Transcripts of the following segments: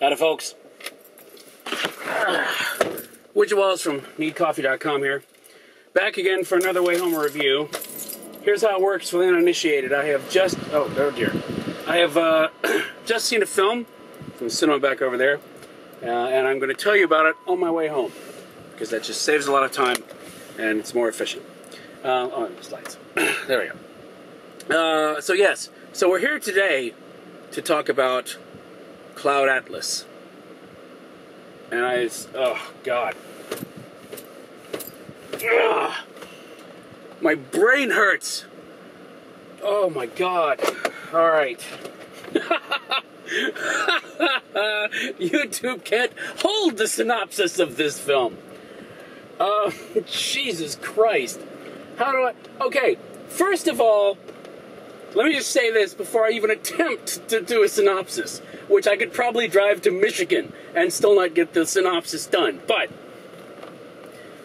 Howdy, folks. Woody Wallace from NeedCoffee.com here. Back again for another Wayhomer review. Here's how it works for the uninitiated. I have just... oh dear. I have just seen a film from the cinema back over there. And I'm going to tell you about it on my way home. Because that just saves a lot of time and it's more efficient. Slides. There we go. So we're here today to talk about Cloud Atlas. And oh God. Ugh. My brain hurts. Oh my God. All right. YouTube can't hold the synopsis of this film. Jesus Christ. How do I... Okay, first of all, let me just say this before I even attempt to do a synopsis, which I could probably drive to Michigan and still not get the synopsis done. But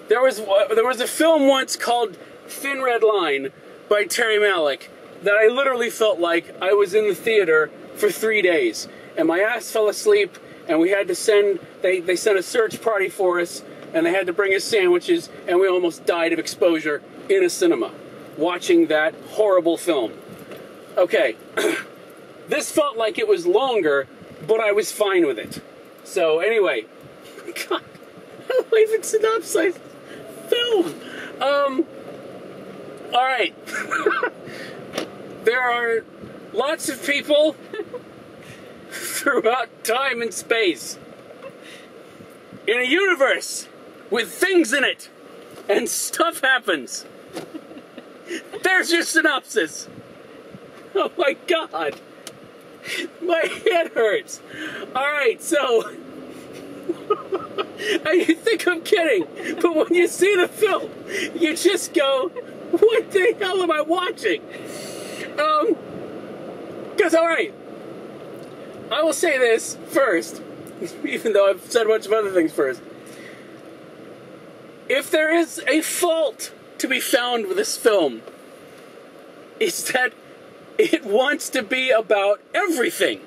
there was a film once called Thin Red Line by Terry Malick that I literally felt like I was in the theater for 3 days. And my ass fell asleep, and we had to send... They sent a search party for us, and they had to bring us sandwiches, and we almost died of exposure in a cinema watching that horrible film. Okay, this felt like it was longer, but I was fine with it. So anyway, God, how do I even synopsize film? All right. There are lots of people throughout time and space in a universe with things in it, and stuff happens. There's your synopsis. Oh my God. My head hurts. Alright, so... you think I'm kidding, but when you see the film, you just go, what the hell am I watching? Because, alright, I will say this first, even though I've said a bunch of other things first. If there is a fault to be found with this film, it's that it wants to be about everything.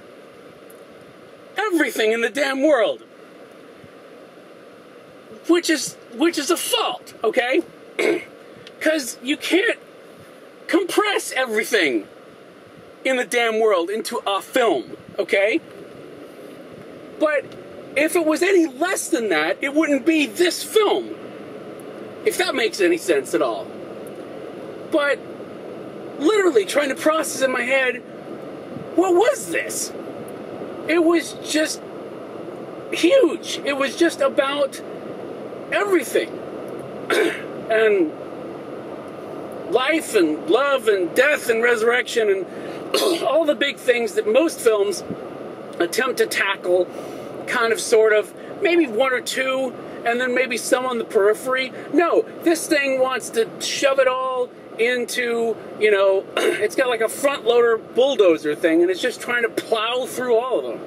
Everything in the damn world. Which is a fault, okay? Because you can't compress everything in the damn world into a film, okay? But if it was any less than that, it wouldn't be this film. If that makes any sense at all. But literally trying to process in my head, what was this? It was just huge. It was just about everything. And life and love and death and resurrection and all the big things that most films attempt to tackle, kind of, sort of, maybe one or two, and then maybe some on the periphery. No, this thing wants to shove it all into, you know, it's got like a front-loader bulldozer thing, and it's just trying to plow through all of them.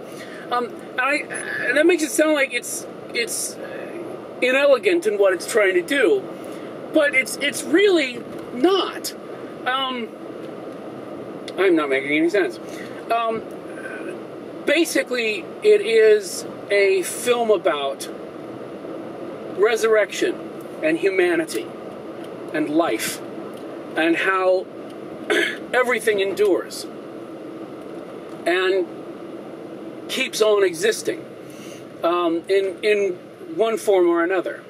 And that makes it sound like it's inelegant in what it's trying to do, but it's really not. I'm not making any sense. Basically, it is a film about resurrection and humanity and life and how everything endures and keeps on existing in one form or another.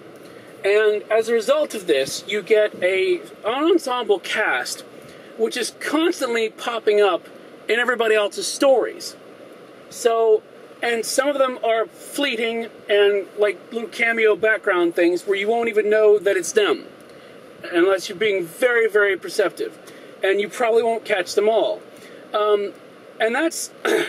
And as a result of this, you get an ensemble cast which is constantly popping up in everybody else's stories. So, and some of them are fleeting and like little cameo background things where you won't even know that it's them, unless you're being very, very perceptive. And you probably won't catch them all. And that's, I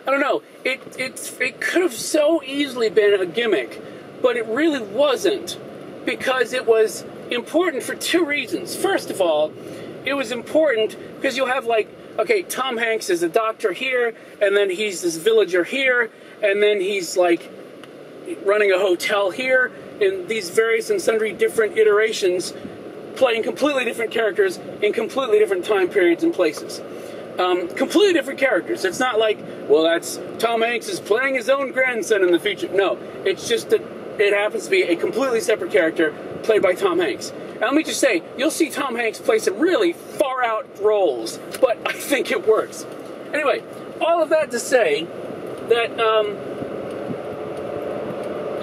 don't know, it could have so easily been a gimmick, but it really wasn't, because it was important for two reasons. First of all, it was important because you'll have, like, okay, Tom Hanks is a doctor here, and then he's this villager here, and then he's, like, running a hotel here, in these various and sundry different iterations, playing completely different characters in completely different time periods and places. Completely different characters. It's not like, well, that's Tom Hanks is playing his own grandson in the future. No, it's just that it happens to be a completely separate character played by Tom Hanks. And let me just say, you'll see Tom Hanks play some really far-out roles, but I think it works. Anyway, all of that to say that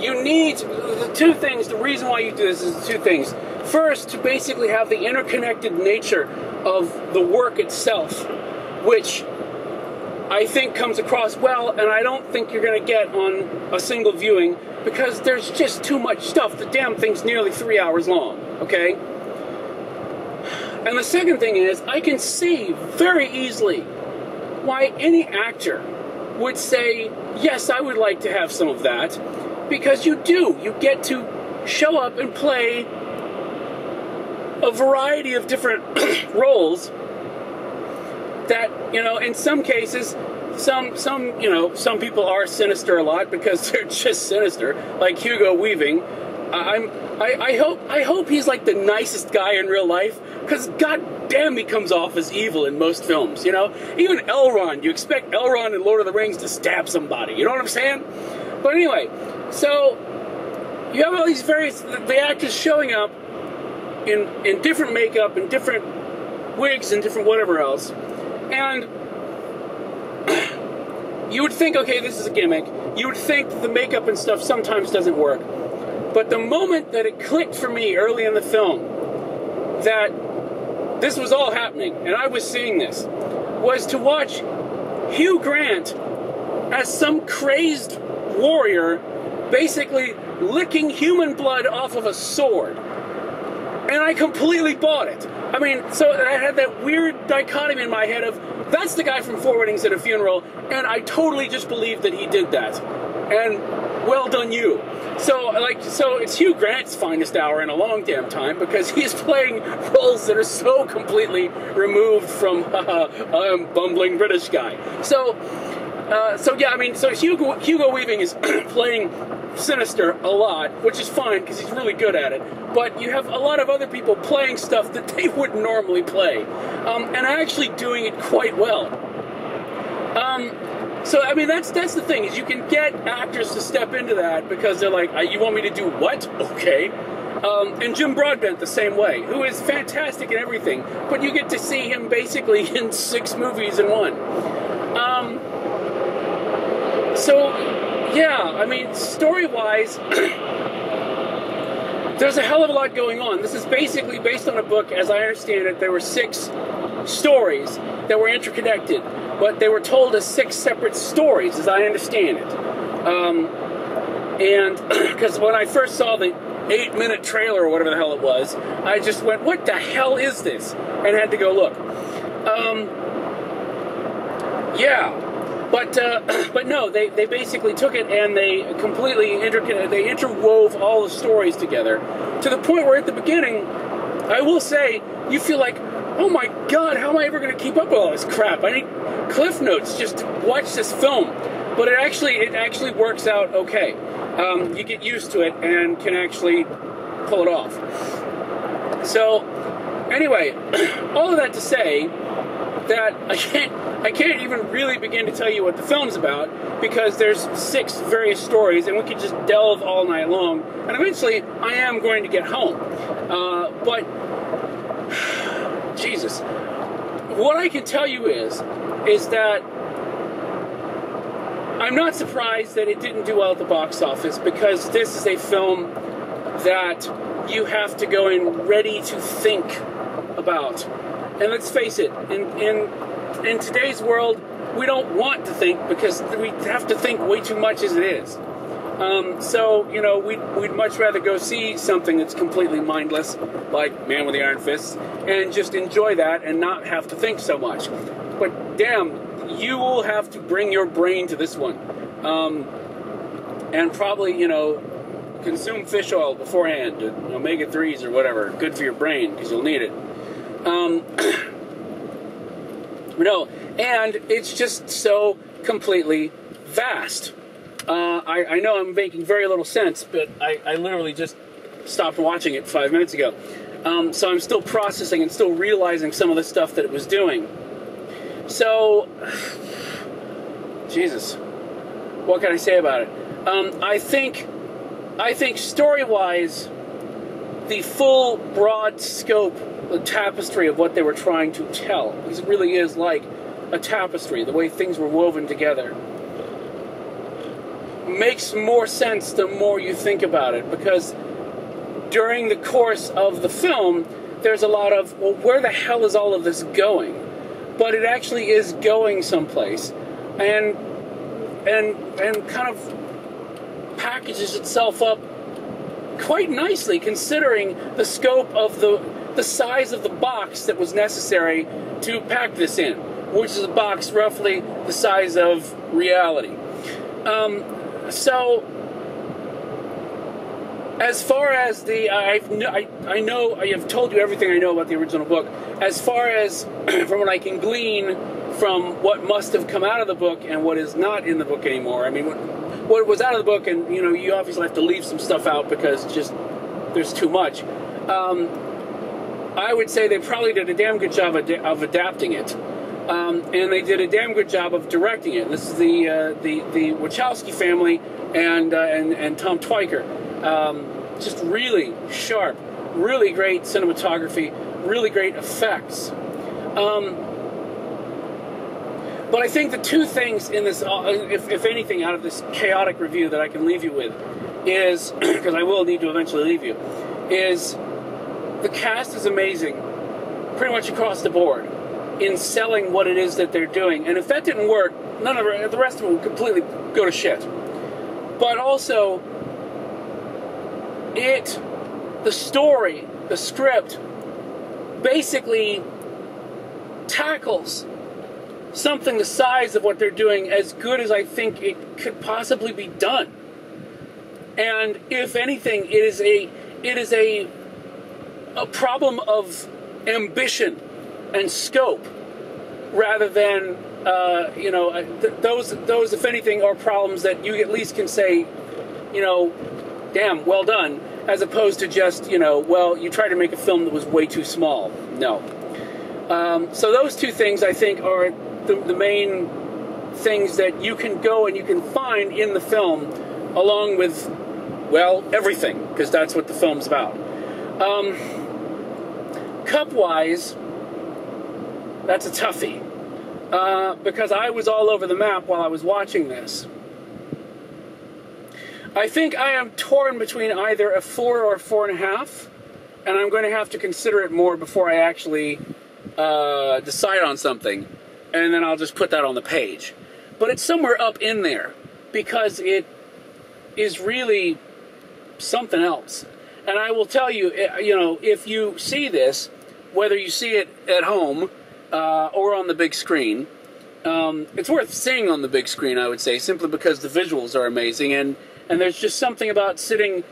you need the two things. The reason why you do this is two things. First, to basically have the interconnected nature of the work itself, which I think comes across well, and I don't think you're going to get on a single viewing because there's just too much stuff. The damn thing's nearly 3 hours long, okay? And the second thing is, I can see very easily why any actor would say, yes, I would like to have some of that, because you do. You get to show up and play a variety of different roles that, you know, in some cases, some people are sinister a lot because they're just sinister, like Hugo Weaving. I hope he's like the nicest guy in real life, because goddamn he comes off as evil in most films, you know? Even Elrond, you expect Elrond in Lord of the Rings to stab somebody, you know what I'm saying? But anyway, so you have all these the actors showing up in different makeup and different wigs and different whatever else, and you would think, okay, this is a gimmick. You would think the makeup and stuff sometimes doesn't work. But the moment that it clicked for me early in the film that this was all happening, and I was seeing this, was to watch Hugh Grant as some crazed warrior basically licking human blood off of a sword. And I completely bought it. I mean, so I had that weird dichotomy in my head of, that's the guy from Four Weddings at a Funeral, and I totally just believed that he did that. And well done you. So it's Hugh Grant's finest hour in a long damn time, because he's playing roles that are so completely removed from I'm bumbling British guy. So yeah, I mean, so Hugo Weaving is playing sinister a lot, which is fine because he's really good at it. But you have a lot of other people playing stuff that they wouldn't normally play, and actually doing it quite well. So I mean, that's the thing, is you can get actors to step into that because they're like, you want me to do what? Okay. And Jim Broadbent the same way, who is fantastic in everything, but you get to see him basically in 6 movies in one. So yeah, I mean, story-wise, there's a hell of a lot going on. This is basically based on a book. As I understand it, there were 6 stories that were interconnected, but they were told as 6 separate stories, as I understand it. And because when I first saw the 8-minute trailer or whatever the hell it was, I just went, what the hell is this? And had to go look. Yeah. But no, they basically took it and they completely interwove all the stories together to the point where at the beginning, I will say, you feel like, oh my God, how am I ever going to keep up with all this crap? I need Cliff Notes just to watch this film. But it actually works out okay. You get used to it and can actually pull it off. So anyway, all of that to say that I can't even really begin to tell you what the film's about, because there's 6 various stories and we could just delve all night long, and eventually I am going to get home. But Jesus, what I can tell you is that I'm not surprised that it didn't do well at the box office, because this is a film that you have to go in ready to think about. And let's face it, in today's world, we don't want to think, because we have to think way too much as it is. So, you know, we'd much rather go see something that's completely mindless, like Man with the Iron Fists, and just enjoy that and not have to think so much. But damn, you will have to bring your brain to this one. And probably, you know, consume fish oil beforehand, omega-3s or whatever, good for your brain, because you'll need it. No, and it's just so completely vast. I know I'm making very little sense, but I literally just stopped watching it 5 minutes ago. So I'm still processing and still realizing some of the stuff that it was doing. So, Jesus, what can I say about it? I think story-wise, the full broad scope, the tapestry of what they were trying to tell, because it really is like a tapestry, the way things were woven together, makes more sense the more you think about it, because during the course of the film, there's a lot of, well, where the hell is all of this going? But it actually is going someplace, and kind of packages itself up quite nicely, considering the scope of the size of the box that was necessary to pack this in, which is a box roughly the size of reality. So, as far as the, I know, I have told you everything I know about the original book. As far as, from what I can glean from what must have come out of the book and what is not in the book anymore, I mean, what was out of the book, and, you know, you obviously have to leave some stuff out because just, there's too much. I would say they probably did a damn good job of adapting it. And they did a damn good job of directing it. This is the Wachowski family and Tom Twyker. Just really sharp, really great cinematography, really great effects. But I think the two things in this, if anything, out of this chaotic review that I can leave you with is, because I will need to eventually leave you, is the cast is amazing, pretty much across the board, in selling what it is that they're doing. And if that didn't work, none of the rest of it would completely go to shit. But also, the story, the script, basically tackles something the size of what they're doing as good as I think it could possibly be done. And if anything, it is a problem of ambition and scope, rather than those if anything are problems that you at least can say, damn, well done, as opposed to just, well, you tried to make a film that was way too small. No. So those two things, I think, are the main things that you can go and you can find in the film, along with, well, everything, because that's what the film's about. Cup-wise, that's a toughie, because I was all over the map while I was watching this. I think I am torn between either a 4 or a 4.5, and I'm going to have to consider it more before I actually decide on something, and then I'll just put that on the page. But it's somewhere up in there, because it is really something else. And I will tell you, if you see this, whether you see it at home or on the big screen, it's worth seeing on the big screen, I would say, simply because the visuals are amazing, and there's just something about sitting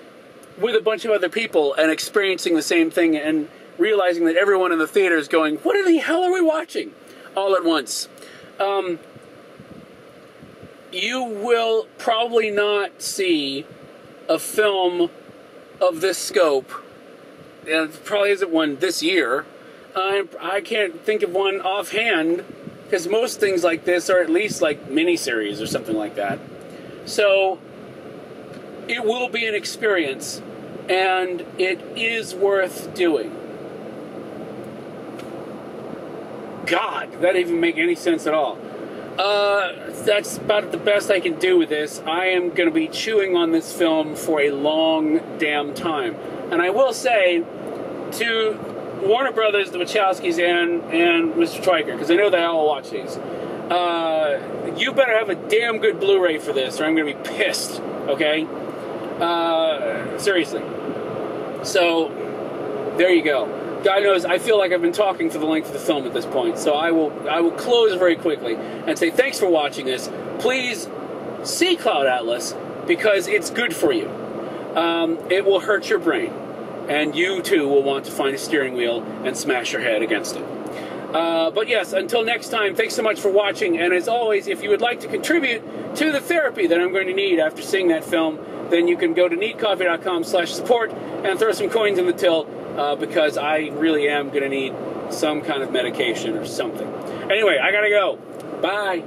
with a bunch of other people and experiencing the same thing and realizing that everyone in the theater is going, what the hell are we watching? All at once. You will probably not see a film of this scope, and it probably isn't one this year. I can't think of one offhand, because most things like this are at least like miniseries or something like that. So it will be an experience, and it is worth doing. God, that didn't even make any sense at all. That's about the best I can do with this. I am going to be chewing on this film for a long damn time. And I will say to Warner Brothers, the Wachowskis, and Mr. Twyker, because I know they all watch these, you better have a damn good Blu-ray for this, or I'm going to be pissed, okay? Seriously. So, there you go. God knows, I feel like I've been talking for the length of the film at this point, so I will close very quickly and say thanks for watching this. Please see Cloud Atlas, because it's good for you. It will hurt your brain, and you too will want to find a steering wheel and smash your head against it. But yes, until next time, thanks so much for watching, and as always, if you would like to contribute to the therapy that I'm going to need after seeing that film, then you can go to needcoffee.com/support and throw some coins in the till, because I really am going to need some kind of medication or something. Anyway, I gotta go. Bye.